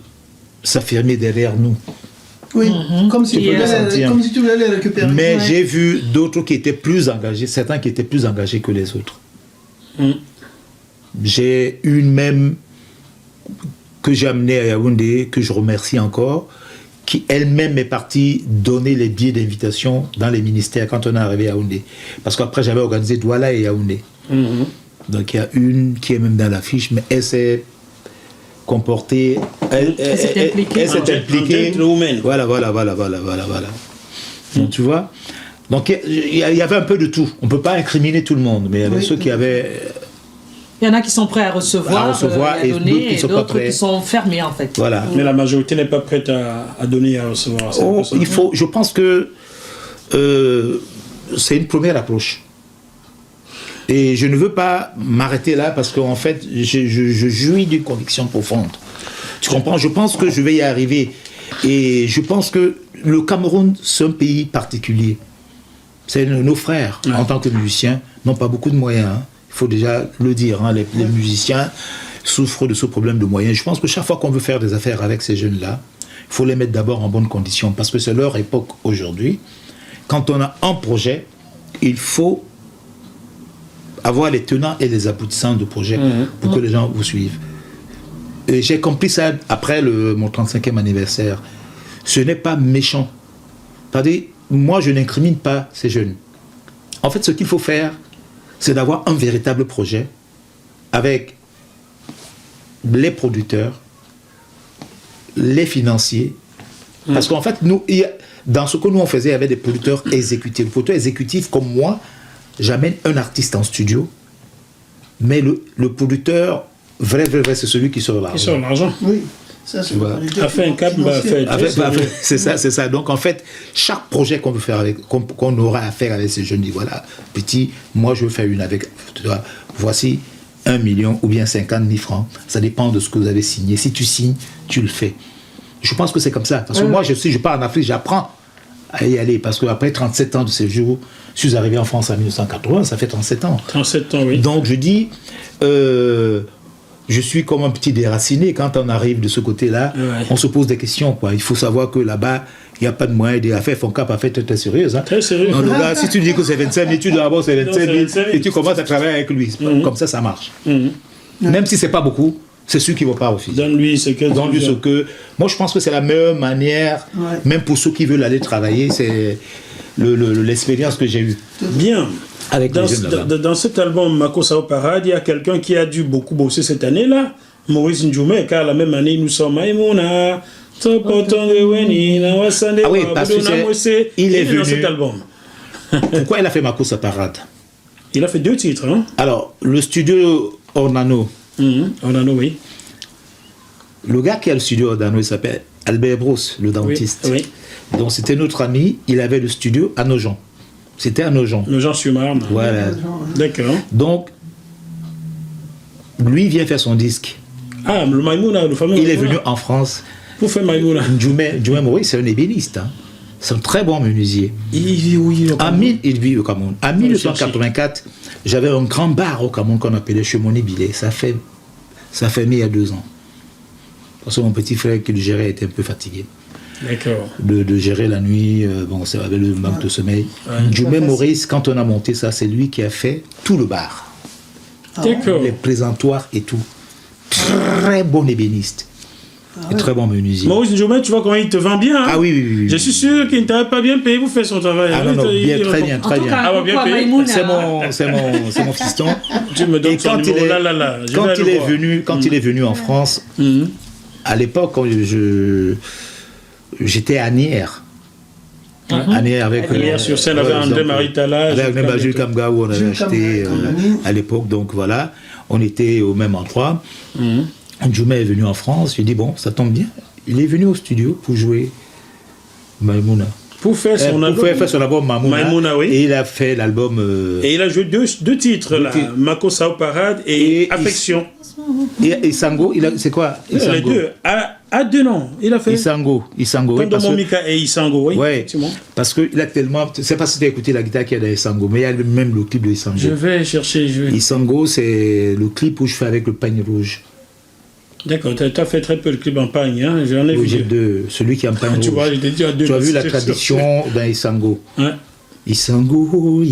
s'affirmer derrière nous. Oui, comme si Tu peux le sentir. comme si tu voulais les récupérer. Mais Ouais. j'ai vu d'autres qui étaient plus engagés, certains qui étaient plus engagés que les autres. J'ai une même que j'ai amenée à Yaoundé, que je remercie encore, qui elle-même est partie donner les billets d'invitation dans les ministères quand on est arrivé à Yaoundé. Parce qu'après, j'avais organisé Douala et Yaoundé. Donc il y a une qui est même dans l'affiche, mais elle s'est comportée, elle s'est impliquée. Gentlewoman. Voilà. Donc, tu vois. Donc il y avait un peu de tout. On ne peut pas incriminer tout le monde, mais il y avait ceux qui avaient... Il y en a qui sont prêts à recevoir et à donner, et d'autres qui sont fermés en fait. Voilà. Mais la majorité n'est pas prête à donner et à recevoir. Je pense que c'est une première approche. Et je ne veux pas m'arrêter là parce qu'en fait, je jouis d'une conviction profonde. Tu comprends? Je pense que je vais y arriver. Et je pense que le Cameroun, c'est un pays particulier. C'est nos frères, en tant que musiciens, n'ont pas beaucoup de moyens. Hein. Il faut déjà le dire. Hein. Les musiciens souffrent de ce problème de moyens. Je pense que chaque fois qu'on veut faire des affaires avec ces jeunes-là, il faut les mettre d'abord en bonne condition parce que c'est leur époque aujourd'hui. Quand on a un projet, il faut avoir les tenants et les aboutissants du projet pour que les gens vous suivent. Et j'ai compris ça après mon 35e anniversaire. Ce n'est pas méchant. C'est-à-dire, moi, je n'incrimine pas ces jeunes. En fait, ce qu'il faut faire, c'est d'avoir un véritable projet avec les producteurs, les financiers. Parce qu'en fait, dans ce que nous on faisait, il y avait des producteurs exécutifs. Les producteurs exécutifs, comme moi, j'amène un artiste en studio, mais le producteur, vrai, c'est celui qui sort l'argent. Qui sort l'argent. Oui. Ça, c'est a fait un cap, c'est ça. Donc en fait, chaque projet qu'on veut faire qu'on aura à faire avec ces jeunes, dit voilà, petit, moi je veux faire une avec toi. Voici 1 million ou bien 50 000 francs. Ça dépend de ce que vous avez signé. Si tu signes, tu le fais. Je pense que c'est comme ça. Parce que moi, je pars en Afrique, j'apprends à y aller. Parce qu'après 37 ans de séjour, je suis arrivé en France en 1980, ça fait 37 ans. 37 ans, oui. Donc je dis, je suis comme un petit déraciné. Quand on arrive de ce côté-là, on se pose des questions, quoi. Il faut savoir que là-bas, il n'y a pas de moyen d'affaires. Foncap a fait très sérieuse. Hein. Très sérieux. Donc, le gars, si tu dis que c'est 25 000, tu dois avoir c'est 25 000 et tu commences à travailler avec lui. Comme ça marche. Même si c'est pas beaucoup, c'est sûr qu'il ne va pas refuser. Donne-lui ce que... Moi, je pense que c'est la meilleure manière, même pour ceux qui veulent aller travailler, c'est l'expérience que j'ai eue. Bien. Dans cet album Mako Sao Parade, il y a quelqu'un qui a dû beaucoup bosser cette année-là, Maurice Ndjoume, car la même année, nous sommes Maïmouna. Ah oui, parce que il est venu dans cet album. Pourquoi il a fait Mako Sao Parade? Il a fait 2 titres. Hein? Alors, le studio Ornano. Ornano, oui. Le gars qui a le studio Ornano, il s'appelle Albert Brousse, le dentiste. Oui. Donc, c'était notre ami, il avait le studio à Nogent. C'était à Nogent. Nogent-sur-Marne. Voilà. D'accord. Donc, lui vient faire son disque. Ah, le Maïmouna, le fameux. Il est venu en France. Pour faire Maïmouna. Ndjoume Maurice, c'est un ébéniste. Hein. C'est un très bon menuisier. Il vit où? Il vit au Cameroun. En 1984, j'avais un grand bar au Cameroun qu'on appelait Chemonie Billet. Ça fait il y a 2 ans. Parce que mon petit frère qui le gérait était un peu fatigué. D'accord. De gérer la nuit, ça avait le manque de sommeil. Ndjoume Maurice, quand on a monté ça, c'est lui qui a fait tout le bar. D'accord. Les présentoirs et tout. Très bon ébéniste. Et très bon menuisier. Maurice Ndjoume, tu vois comment il te vend bien. Hein? Ah oui. Je suis sûr qu'il ne t'avait pas bien payé pour faire son travail. Ah non, bien, très bien. C'est mon fiston. Tu me donnes son numéro. Quand il est venu en France, à l'époque, j'étais à Nières. À Nières avec... sur scène avec André-Marie Tala. Avec Jules Kamga, où on avait acheté à l'époque. Donc voilà, on était au même endroit. Ndjoume est venu en France, j'ai dit bon, ça tombe bien. Il est venu au studio pour jouer Maïmouna. Pour faire son album Maïmouna, oui. Et il a fait l'album... Et il a joué deux titres, là. Mako Sao Parade et Affection. Et Isango, c'est quoi Isango? Les deux. À 2 noms, il a fait... Isango. Tonton Momika et Isango, oui. Ouais, parce qu'il a tellement... Je ne sais pas si tu as écouté la guitare qu'il y a dans Isango, mais il y a même le clip de Isango. Je vais chercher. Isango, c'est le clip où je fais avec le pagne rouge. D'accord, tu as fait très peu de clips en pagne, hein? J'en ai vu. Celui qui est en pagne rouge. Tu vois, tu as vu la tradition d'un Isango. Isango,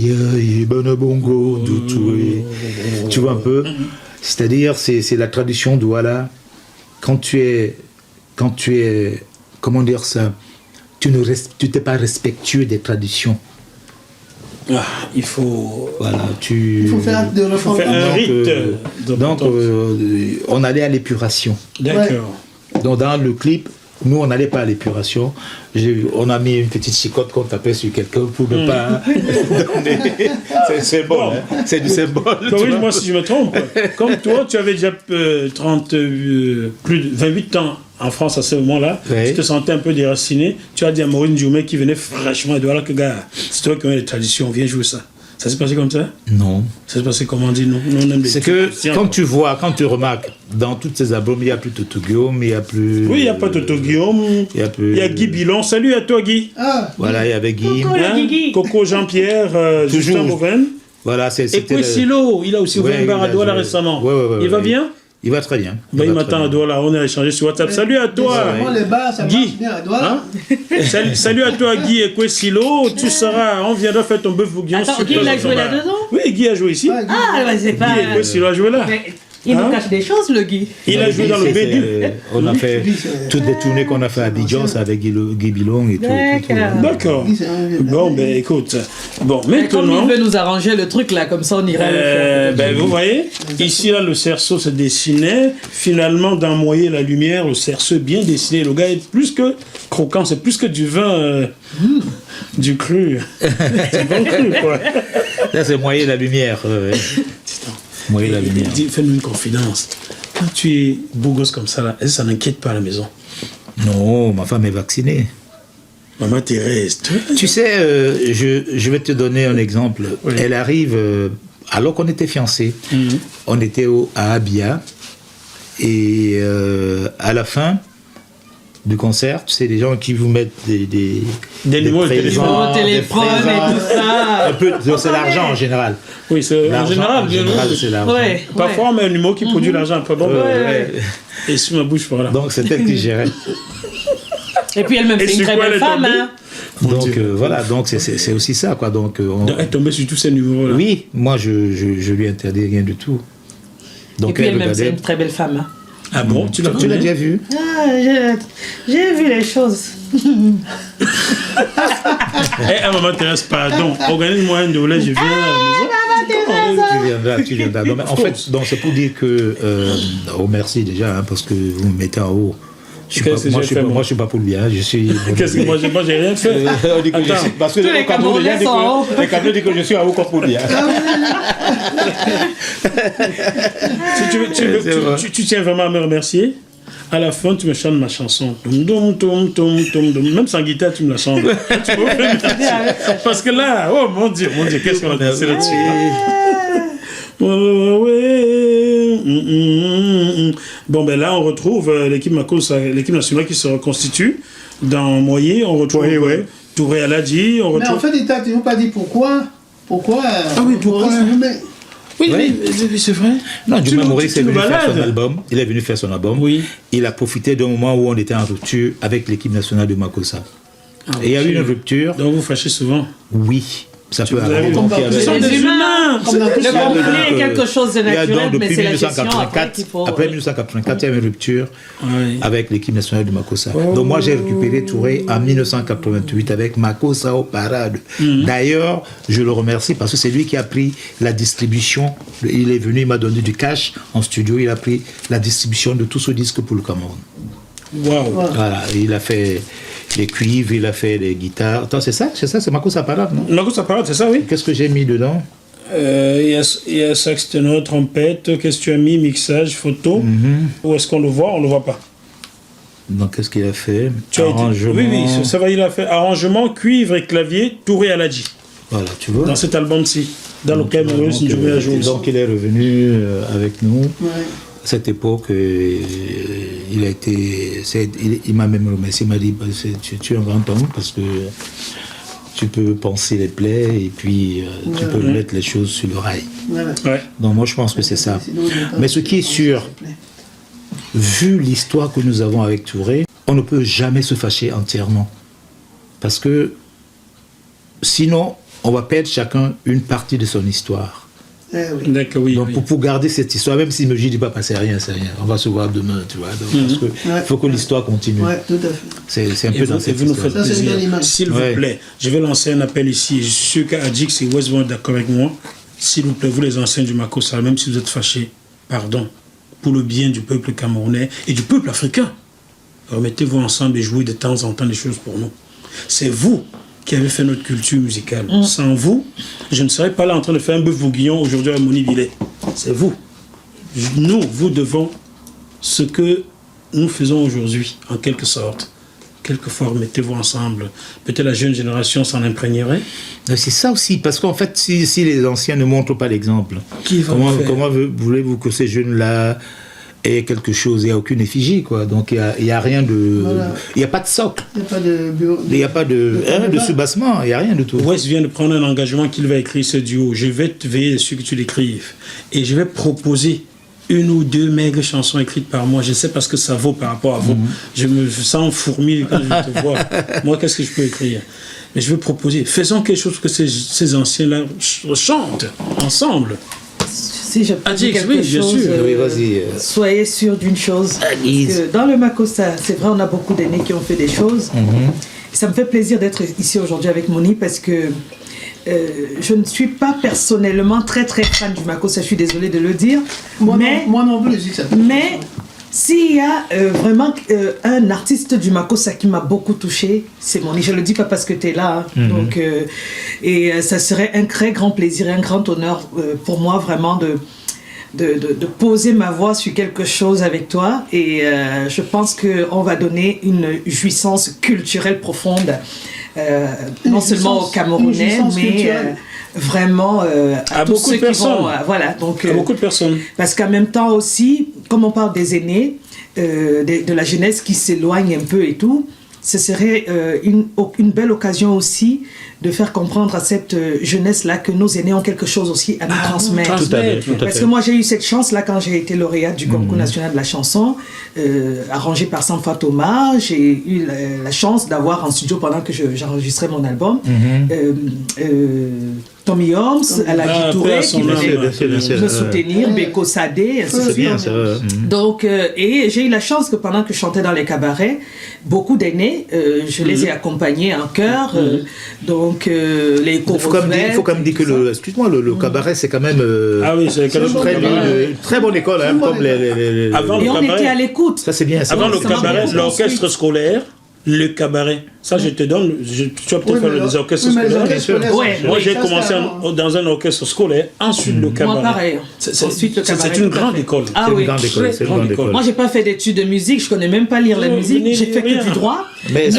bongo, tu vois un peu. C'est-à-dire, c'est la tradition de voilà. Quand tu es, comment dire ça, tu n'es pas respectueux des traditions. Il faut... Voilà, Il faut faire acte de réforme. faire un rite. on allait à l'épuration. D'accord. Donc dans le clip, nous on n'allait pas à l'épuration. On a mis une petite chicotte qu'on tapait sur quelqu'un pour ne pas donner. C'est un symbole, hein. C'est du symbole. Corrige-moi si je me trompe. Comme toi, tu avais déjà plus de 28 ans en France à ce moment-là, Oui. tu te sentais un peu déraciné. Tu as dit à Maureen Djoumé qui venait fraîchement, voilà que gars, c'est toi qui as les traditions, viens jouer ça. Ça s'est passé comme ça? Non. Ça s'est passé comment? Dit nous on aime les C'est que traditions. quand tu remarques, dans toutes ces albums, il n'y a plus Toto Guillaume, il n'y a plus... Oui, il n'y a pas Toto Guillaume, Il y a plus... il y a Guy Bilon. Salut à toi Guy. Ah, Voilà, il y avait Guy. Coco Jean-Pierre, Justin Bouven. Voilà, Et c'était... puis Silo, il a aussi ouvert Ouais, un bar à il a Douala joué. récemment. Ouais, Il va ouais. bien? Il va très bien. Il va m'attend très à Douala, on a échangé sur WhatsApp. Salut à toi. moi, les bars, ça Guy. marche bien à Douala. Hein? Salut à toi Guy et Silo. Tu seras, on viendra faire ton bœuf bourguignon. Attends, sur Guy, il a Place joué Bar. là-dedans? Oui, Guy a joué ici. Ouais, Guy. Ah, bah c'est pas... Guy et Silo a joué là. Mais il Hein? nous cache des choses, le Guy. Il a joué dans le Bédu. On a fait Guy, c'est- toutes les tournées qu'on a fait à Abidjan, c'est avec Guy Bilong et tout. D'accord. D'accord. Guy, c'est un vieux Bon, gars. ben écoute. Bon, Mais comme maintenant. il veut nous arranger le truc là, comme ça on ira le faire. Ben, vous voyez, ici là le cerceau se dessinait. Finalement, dans Moyer la lumière, le cerceau est bien dessiné. Le gars est plus que croquant, c'est plus que du vin, du cru. C'est bon cru, quoi. Là, c'est Moyer la lumière. Moyer la lumière. Fais-nous une confidence. Quand tu es beau gosse comme ça, là, est-ce que ça n'inquiète pas à la maison? Non, ma femme est vaccinée. Maman Thérèse, Tu sais, je vais te donner un exemple. Oui. Elle arrive, alors qu'on était fiancés, on était à Abia, et à la fin du concert, tu sais, des gens qui vous mettent des numéros de téléphone. Au téléphone et tout ça. Un peu, c'est l'argent en général. Oui, c'est en L'argent, général. en général, c'est l'argent. Ouais, Parfois, on met un numéro qui produit l'argent après. Bon, Ouais. et sur ma bouche, voilà. Donc c'est elle qui gérait. Et puis elle-même, Et c'est une sur très quoi belle elle est femme. tombée Hein. Donc voilà, donc c'est aussi ça, quoi. Donc, Donc, elle est tombée sur tous ces numéros-là. oui, moi je lui interdis rien du tout. Donc Et puis elle elle-même, c'est regardait. une très belle femme. Hein. Ah bon, tu l'as Tu l'as déjà vu? Ah, j'ai vu les choses. Eh, maman Thérèse, pardon. Organise-moi un doulet, je viens à la maison. Tu viendras. Non, mais en fait, donc, c'est pour dire que. Oh, merci déjà, hein, parce que vous me mettez en haut. Qu'est-ce que Moi, j'ai fait, moi je suis pas pour le bien. Je suis. Qu'est-ce que moi j'ai rien fait? On dit que je Attends. suis- parce que Tous les les Camerounais Camerounais sont en haut. disent que je suis en haut comme pour le bien. Si tu tiens vraiment à me remercier, à la fin, tu me chantes ma chanson. Dum, dum, dum, dum, dum, dum. Même sans guitare, tu me la chantes. Tu peux me faire- Parce que là, oh mon Dieu, qu'est-ce qu'on a dansé là-dessus? Bon, ben là, on retrouve l'équipe nationale qui se reconstitue. Dans Moyer, on retrouve Touré Aladji. On Mais en retrouve... fait, il t'a toujours pas dit pourquoi. Pourquoi oui, pourquoi Maurice Djoumé. Oui, Ouais. mais c'est vrai. Non, Tu Djoumé nous- Maurice tu est nous venu faire balades. son album. Il est venu faire son album. Oui. Il a profité d'un moment où on était en rupture avec l'équipe nationale de Makossa. Et il y a eu une rupture. Donc vous fâchez souvent. Oui, ça peut vous avez arriver. vu. Donc, il y avait- Ce sont Les des humains. Comme dans tout Le ça. conflit est quelque chose de il y a naturel, donc mais depuis c'est la gestion après 1984, qu'il faut... après 1984, il y a eu une rupture Oui. avec l'équipe nationale du Makossa. Donc moi j'ai récupéré Touré en 1988 avec Makossa au parade. D'ailleurs, je le remercie parce que c'est lui qui a pris la distribution. Il est venu, il m'a donné du cash en studio, il a pris la distribution de tout ce disque pour le Cameroun. Waouh. Voilà, il a fait les cuivres, il a fait les guitares. Attends, c'est ça, c'est Makossa parade, non? Non, ça parle, c'est ça, oui. Qu'est-ce que j'ai mis dedans? Il y a sax ténor, trompette. Qu'est-ce que tu as mis? Mixage, photo. Où est-ce qu'on le voit? On le voit pas. Donc qu'est-ce qu'il a fait? Tu as été- Arrangement. Oui, ça va, il a fait arrangement, cuivre et clavier, Touré Aladji. Voilà, tu vois. Dans cet album-ci, dans lequel Maurice Donc, Djoumé a joué aussi. donc il est revenu avec nous. Ouais. À cette époque, il a été, il m'a même remercié, il m'a dit, bah, tu es un grand homme parce que tu peux penser les plaies et puis tu peux mettre les choses sur le rail. Voilà. Ouais. Donc moi je pense que c'est ça. Sinon, je vais pas- Mais ce qui est sûr, vu l'histoire que nous avons avec Touré, on ne peut jamais se fâcher entièrement. Parce que sinon, on va perdre chacun une partie de son histoire. oui. D'accord, oui. Donc oui. pour garder cette histoire, même si me dit pas passer rien, c'est rien. On va se voir demain, tu vois. Donc, parce que faut que l'histoire continue. Ouais, tout à fait. C'est un peu dans cette vous nous histoire. faites Ça, c'est une plaisir. belle image. S'il vous Ouais. plaît, je vais lancer un appel ici. Je suis sûr qu'Adix et West vont être d'accord avec moi. S'il vous plaît, vous les anciens du Makossa, même si vous êtes fâchés, pardon, pour le bien du peuple camerounais et du peuple africain, remettez-vous ensemble et jouez de temps en temps des choses pour nous. C'est vous qui avez fait notre culture musicale. Sans vous, je ne serais pas là en train de faire un bœuf bourguignon aujourd'hui à Moni Villet. C'est vous. Nous, vous devons ce que nous faisons aujourd'hui, en quelque sorte. Quelquefois, remettez-vous ensemble. Peut-être la jeune génération s'en imprégnerait. C'est ça aussi, parce qu'en fait, si les anciens ne montrent pas l'exemple, Qui va le faire? comment voulez-vous que ces jeunes-là aient quelque chose? Il n'y a aucune effigie, quoi. Donc il n'y a rien de... Voilà. Il n'y a pas de socle. Il n'y a pas de bureau. Il n'y a pas de soubassement. Il n'y a rien du tout. West vient de prendre un engagement qu'il va écrire ce duo. Je vais te veiller dessus que tu l'écrives. Et je vais proposer une ou deux maigres chansons écrites par moi. Je sais parce que ça vaut par rapport à vous. Je me sens fourmi quand je te vois. Moi, qu'est-ce que je peux écrire? Mais je veux proposer. Faisons quelque chose que ces anciens-là chantent ensemble. Si je peux Adix, dire oui, quelque bien chose, sûr. Oui, vas-y. Soyez sûr d'une chose. Parce que dans le Makossa, c'est vrai, on a beaucoup d'aînés qui ont fait des choses. Et ça me fait plaisir d'être ici aujourd'hui avec Moni parce que je ne suis pas personnellement très très fan du Makossa, je suis désolée de le dire. Moi mais non plus, je dis que ça. mais s'il y a vraiment un artiste du Makossa qui m'a beaucoup touché, c'est Moni. Je ne le dis pas parce que tu es là. Hein. Donc, ça serait un très grand plaisir et un grand honneur pour moi vraiment de poser ma voix sur quelque chose avec toi. Et je pense qu'on va donner une jouissance culturelle profonde, non seulement aux Camerounais, mais vraiment à tous beaucoup ceux de qui personnes. vont... voilà, donc, À beaucoup de personnes. parce qu'en même temps aussi, comme on parle des aînés, de la jeunesse qui s'éloigne un peu et tout, ce serait une belle occasion aussi de faire comprendre à cette jeunesse-là que nos aînés ont quelque chose aussi à nous transmettre. Tout à fait, tout à Parce fait. que moi, j'ai eu cette chance-là quand j'ai été lauréate du concours national de la chanson, arrangé par Sanfa Thomas. J'ai eu la chance d'avoir en studio pendant que j'enregistrais mon album. Tommy Holmes, Aladji Touré, qui venait me soutenir, Beko Sadé, ainsi de C'est suite. bien, ça. Donc, et j'ai eu la chance que pendant que je chantais dans les cabarets, beaucoup d'aînés, je les ai accompagnés en chœur. Donc, les Il faut quand même dire que excuse-moi, le cabaret, c'est quand même Ah oui, c'est quelque chose. une très bonne école, hein, comme les... Avant Et le on cabaret. était à l'écoute. Ça, c'est bien. Ça. Avant le ça m'a cabaret, beaucoup l'orchestre construit. scolaire, le cabaret. Ça, je te donne. Tu vas peut-être faire des orchestres scolaires. Ouais. Moi, j'ai ça, commencé c'est dans un orchestre scolaire, ensuite le cabaret. Moi, pareil. C'est Ensuite, le cabaret, une tout à grande fait. école. Ah C'est oui. une grande école. C'est une grande grande école. école. Moi, j'ai pas fait d'études de musique, je connais même pas lire la Non, musique, mais j'ai fait rien. que du droit. Mais est-ce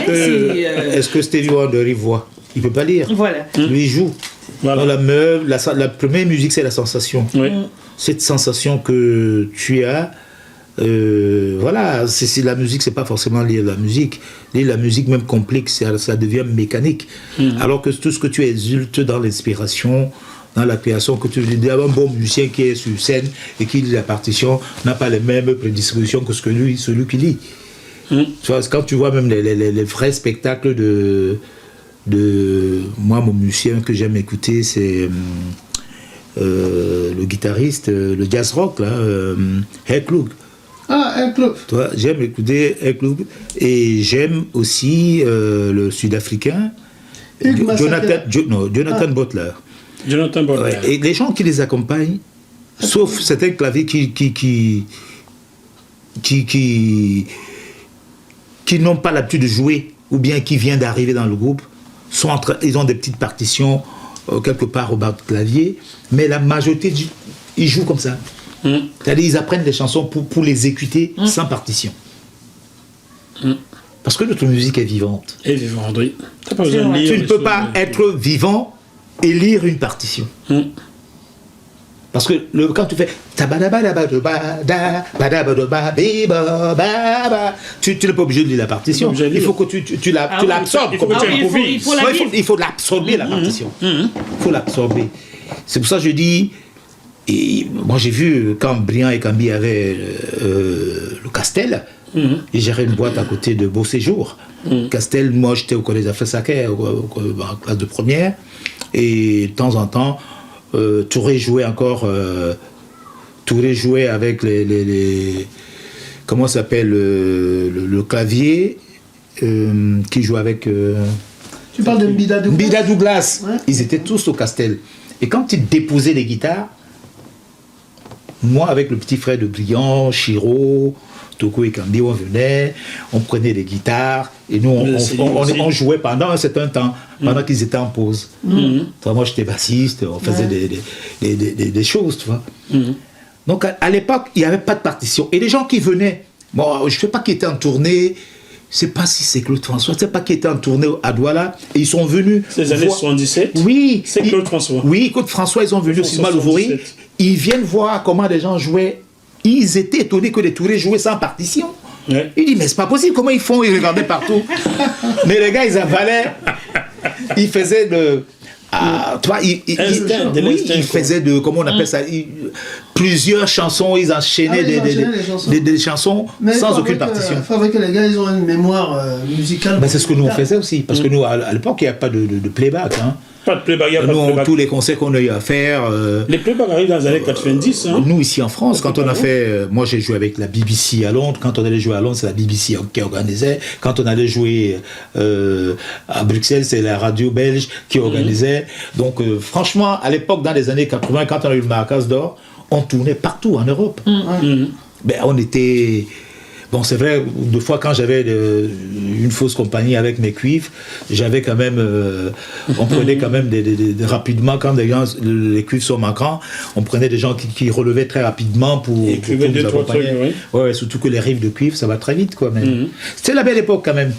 c'est, que Stevie Wonder il voit? Il peut pas lire. voilà. Lui, il joue. Voilà. Dans la meule, la première musique, c'est la sensation. Oui. Cette sensation que tu as, voilà, c'est la musique, c'est pas forcément lire la musique. Lire la musique, même complexe, ça devient mécanique. Alors que tout ce que tu exultes dans l'inspiration, dans la création, que tu dis, un bon musicien qui est sur scène et qui lit la partition n'a pas les mêmes prédispositions que celui qui lit. Tu vois, quand tu vois même les vrais spectacles de moi, mon musicien que j'aime écouter, c'est le guitariste, le jazz rock, là, Herklug. Ah, un club. Toi, j'aime écouter Herklug et j'aime aussi le Sud-Africain Jonathan Butler. Jonathan Butler. Ouais, et les gens qui les accompagnent, sauf certains claviers qui n'ont pas l'habitude de jouer ou bien qui viennent d'arriver dans le groupe, ils ont des petites partitions quelque part au bas du clavier, mais la majorité, ils jouent comme ça. C'est-à-dire ils apprennent des chansons pour les exécuter sans partition. Parce que notre musique est vivante. Et vivant, André. T'as pas besoin de lire. Tu ne les peux choses. pas être vivant et lire une partition. Parce que quand tu fais tu n'es pas obligé de lire la partition. Il faut que tu l'absorbes. il faut que tu improvises. Il faut la vivre. Il faut l'absorber, la partition. Il faut l'absorber. C'est pour ça que je dis, et moi j'ai vu quand Brian et Cambi avaient le Castel, et j'avais une boîte à côté de Beau Séjour. Castel, moi j'étais au collège d'Affaires Sacré, en classe de première, et de temps en temps, Touré jouait encore. Touré jouait avec les comment ça s'appelle le clavier qui joue avec. Tu parles de Mbida Douglas. Mbida Douglas. Ouais. Ils étaient tous au Castel. Et quand ils déposaient les guitares, moi avec le petit frère de Briand, Chiro, Toko et Kambi, on venait, on prenait les guitares et nous on jouait pendant un certain temps, pendant qu'ils étaient en pause. Moi j'étais bassiste, on faisait des choses, tu vois. Donc à l'époque, il n'y avait pas de partition. Et les gens qui venaient, bon, je ne sais pas qui étaient en tournée, je ne sais pas si c'est Claude François, je ne sais pas qui était en tournée à Douala, et ils sont venus. Ces années 77. Oui. C'est Claude François. Oui, Claude François, ils ont venu au cinéma Louvouri. Ils viennent voir comment les gens jouaient. Ils étaient étonnés que les Tourés jouaient sans partition. Ouais. Ils disent, mais c'est pas possible, comment ils font? Ils regardaient partout. Mais les gars, ils avalaient. Ils faisaient de. Tu vois, ils faisaient de, comment on appelle ça, plusieurs chansons, ils enchaînaient des chansons mais sans aucune partition. Il faudrait que les gars ils ont une mémoire musicale. Ben, c'est ce que nous on faisait aussi, parce que nous, à l'époque, il n'y a pas de playback. Hein. Pas de playback, il n'y a pas de playback. Tous les concerts qu'on a eu à faire. Les playbacks arrivent dans les années 90. Hein. Nous, ici en France, quand on a fait. Moi, j'ai joué avec la BBC à Londres. Quand on allait jouer à Londres, c'est la BBC qui organisait. Quand on allait jouer à Bruxelles, c'est la radio belge qui organisait. Donc, franchement, à l'époque, dans les années 80, quand on a eu le Maracas d'Or, on tournait partout en Europe. Ben, on était. Bon, c'est vrai, deux fois quand j'avais une fausse compagnie avec mes cuivres, j'avais quand même, on prenait quand même rapidement, quand les cuivres sont manquants, on prenait des gens qui relevaient très rapidement pour nous accompagner. Ouais, surtout que les rives de cuivre, ça va très vite, quoi, même. C'était la belle époque, quand même.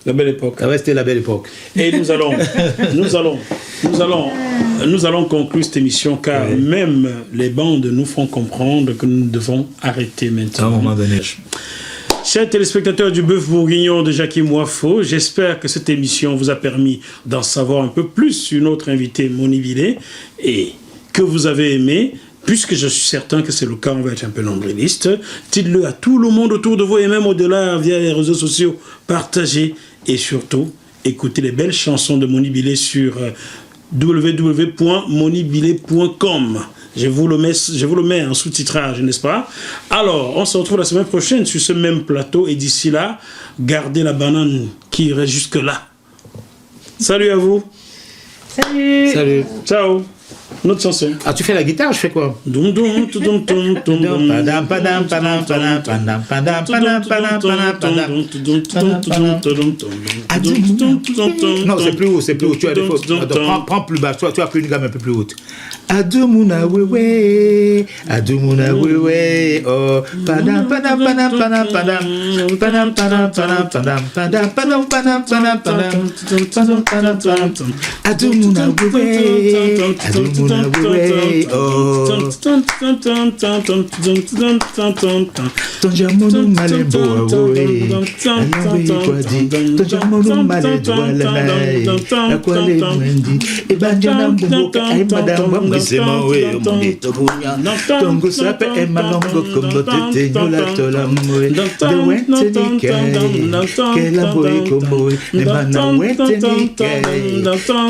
La belle époque. Ah ouais, c'était la belle époque. Et nous allons conclure cette émission, car même les bandes nous font comprendre que nous devons arrêter maintenant. À un moment donné. Chers téléspectateurs du Bœuf Bourguignon de Jackie Moifo, j'espère que cette émission vous a permis d'en savoir un peu plus sur notre invité Moni Villet et que vous avez aimé. Puisque je suis certain que c'est le cas, on va être un peu nombriliste. Dites-le à tout le monde autour de vous et même au-delà via les réseaux sociaux. Partagez et surtout, écoutez les belles chansons de Moni Villet sur www.monivillet.com. Je vous le mets en sous-titrage, n'est-ce pas? Alors, on se retrouve la semaine prochaine sur ce même plateau et d'ici là, gardez la banane qui irait jusque-là. Salut à vous. Salut. Salut. Ciao. Notre chanson. Ah, tu fais la guitare, je fais quoi? Non, c'est plus haut, c'est plus haut. Tu as des fautes. Prends plus bas, tu as pris une gamme un peu plus haute. Adumuna wewe, Adumuna wewe, oh, padam padam padam padam padam, padam padam padam padam, padam padam padam padam padam, padam padam padam, Adumuna wewe, Adumuna wewe, oh. Tonjamonu malembo awe, alawe kwadi, tonjamonu malembo alanae, akwale mwendi, ebanjana mbumoka ay madam Sema we monito bunya Tongo sape e malongo Kombo tete nyola tola mwe De wente ni kei Kela boy komoe Ne mana wente ni kei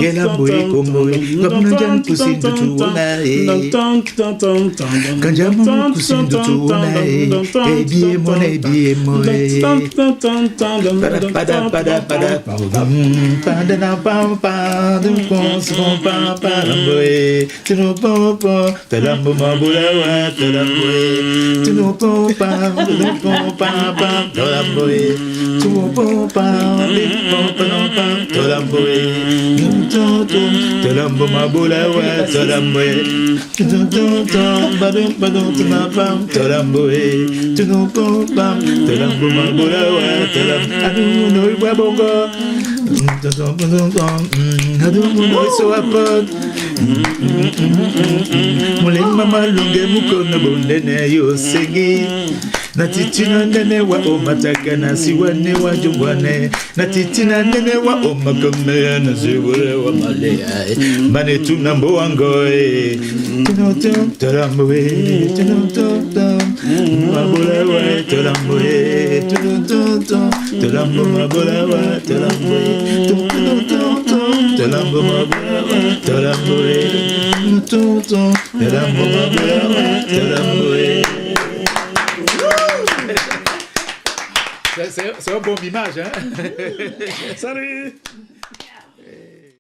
Kela boy komoe Gabna jan kusin dutu onae Kanjamu kusin dutu onae E biye mone Pada pada pada Pada na pam pam Dum konson pam pam boy Tunupopo, telambuma bulawa, telamboe. Tunupopa, tunupopa, telamboe. Tunupopa, tunupopa, telamboe. Tunupopa, telambuma bulawa, telamboe. Tunupopa, badum, telamboe. Tunupopa, telambuma bulawa, telamboe. Aduno ibabongo. Aduno isoapod. Mulema malunge mukona bondene yo sengi Natitina nene wa omataka na siwane wa jungwane Natitina nene wa omakame na siwane wa malea Mane tunambo wangoe Tinotom talamboe Tinotom Mabulawa talamboe Tinotom Talambo mabulawa talamboe Tinotom C'est un bon image, hein? Salut.